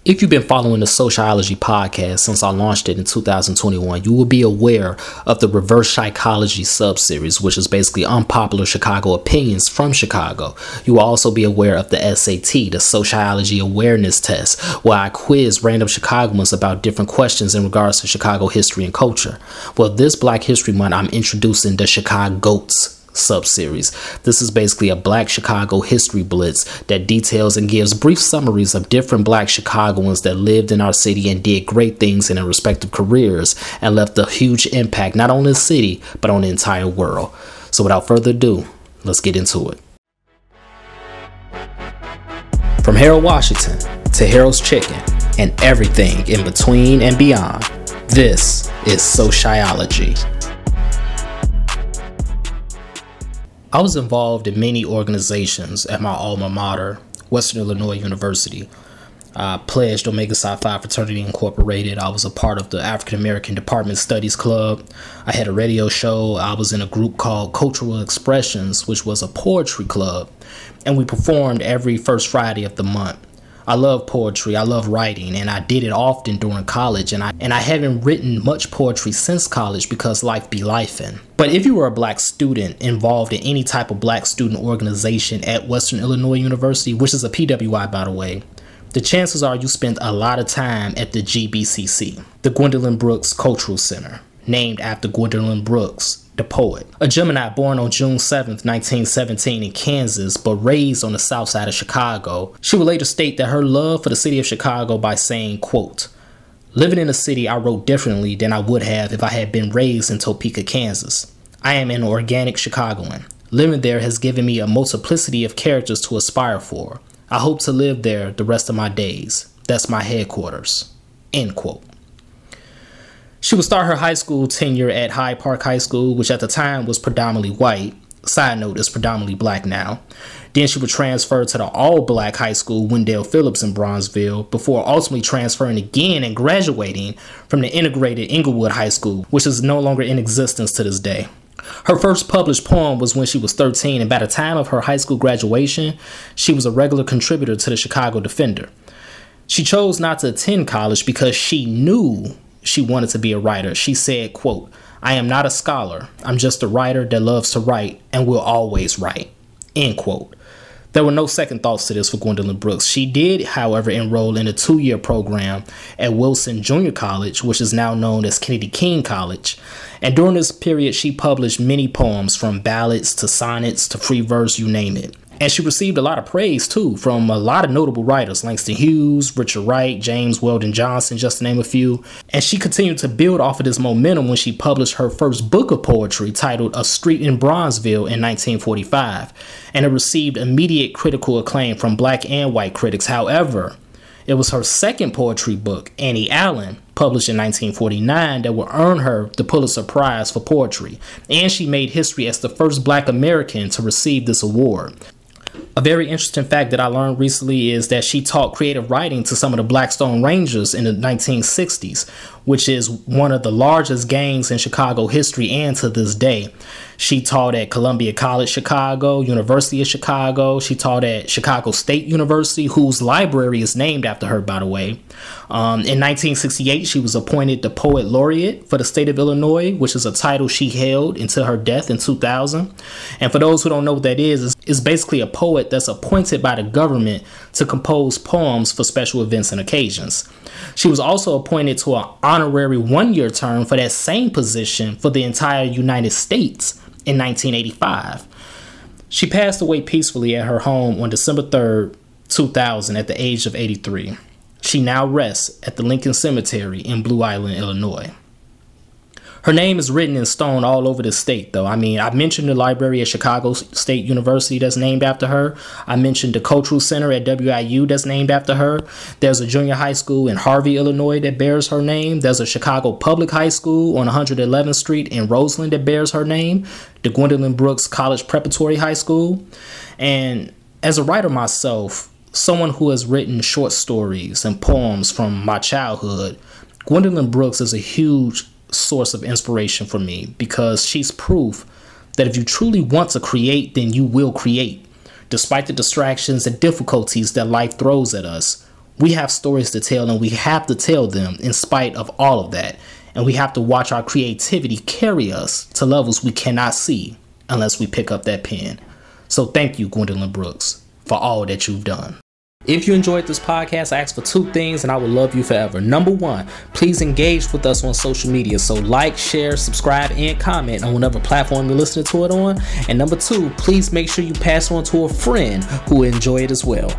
If you've been following the SoCHiology podcast since I launched it in 2021, you will be aware of the reverse psychology sub-series, which is basically unpopular Chicago opinions from Chicago. You will also be aware of the SAT, the SoCHiology awareness test, where I quiz random Chicagoans about different questions in regards to Chicago history and culture. Well, this Black History Month, I'm introducing the ChicaGOATS sub-series. This is basically a Black Chicago history blitz that details and gives brief summaries of different Black Chicagoans that lived in our city and did great things in their respective careers and left a huge impact not on the city but on the entire world. So without further ado, let's get into it. From Harold Washington to Harold's Chicken and everything in between and beyond, this is SoCHiology. I was involved in many organizations at my alma mater, Western Illinois University. I pledged Omega Psi Phi Fraternity Incorporated. I was a part of the African American Department Studies Club. I had a radio show. I was in a group called Cultural Expressions, which was a poetry club. And we performed every first Friday of the month. I love poetry, I love writing, and I did it often during college, and I haven't written much poetry since college because life be lifing. But if you were a Black student involved in any type of Black student organization at Western Illinois University, which is a PWI by the way, the chances are you spent a lot of time at the GBCC, the Gwendolyn Brooks Cultural Center, named after Gwendolyn Brooks, the poet, a Gemini born on June 7th, 1917 in Kansas, but raised on the south side of Chicago. She would later state that her love for the city of Chicago by saying, quote, "Living in the city, I wrote differently than I would have if I had been raised in Topeka, Kansas. I am an organic Chicagoan. Living there has given me a multiplicity of characters to aspire for. I hope to live there the rest of my days. That's my headquarters." End quote. She would start her high school tenure at Hyde Park High School, which at the time was predominantly white. Side note, it's predominantly Black now. Then she would transfer to the all-Black high school Wendell Phillips in Bronzeville before ultimately transferring again and graduating from the integrated Inglewood High School, which is no longer in existence to this day. Her first published poem was when she was 13, and by the time of her high school graduation, she was a regular contributor to the Chicago Defender. She chose not to attend college because she knew she wanted to be a writer. She said, quote, "I am not a scholar. I'm just a writer that loves to write and will always write." End quote. There were no second thoughts to this for Gwendolyn Brooks. She did, however, enroll in a 2-year program at Wilson Junior College, which is now known as Kennedy King College. And during this period, she published many poems, from ballads to sonnets to free verse, you name it. And she received a lot of praise, too, from a lot of notable writers, Langston Hughes, Richard Wright, James Weldon Johnson, just to name a few. And she continued to build off of this momentum when she published her first book of poetry titled A Street in Bronzeville in 1945. And it received immediate critical acclaim from Black and white critics. However, it was her second poetry book, Annie Allen, published in 1949, that would earn her the Pulitzer Prize for poetry. And she made history as the first Black American to receive this award. A very interesting fact that I learned recently is that she taught creative writing to some of the Blackstone Rangers in the 1960s, which is one of the largest gangs in Chicago history and to this day. She taught at Columbia College Chicago, University of Chicago. She taught at Chicago State University, whose library is named after her, by the way. In 1968, she was appointed the Poet Laureate for the state of Illinois, which is a title she held until her death in 2000. And for those who don't know what that is, it's basically a poet that's appointed by the government to compose poems for special events and occasions. She was also appointed to an honorary 1-year term for that same position for the entire United States in 1985. She passed away peacefully at her home on December 3rd, 2000 at the age of 83. She now rests at the Lincoln Cemetery in Blue Island, Illinois. Her name is written in stone all over the state, though. I mean, I mentioned the library at Chicago State University that's named after her. I mentioned the Cultural Center at WIU that's named after her. There's a junior high school in Harvey, Illinois that bears her name. There's a Chicago Public High School on 111th Street in Roseland that bears her name. The Gwendolyn Brooks College Preparatory High School. And as a writer myself, someone who has written short stories and poems from my childhood, Gwendolyn Brooks is a huge source of inspiration for me, because she's proof that if you truly want to create, then you will create. Despite the distractions and difficulties that life throws at us, We have stories to tell, and we have to tell them in spite of all of that. And we have to watch our creativity carry us to levels we cannot see unless we pick up that pen. So thank you, Gwendolyn Brooks, for all that you've done. If you enjoyed this podcast, I ask for 2 things and I will love you forever. Number 1, please engage with us on social media. So like, share, subscribe, and comment on whatever platform you're listening to it on. And number 2, please make sure you pass it on to a friend who will enjoy it as well.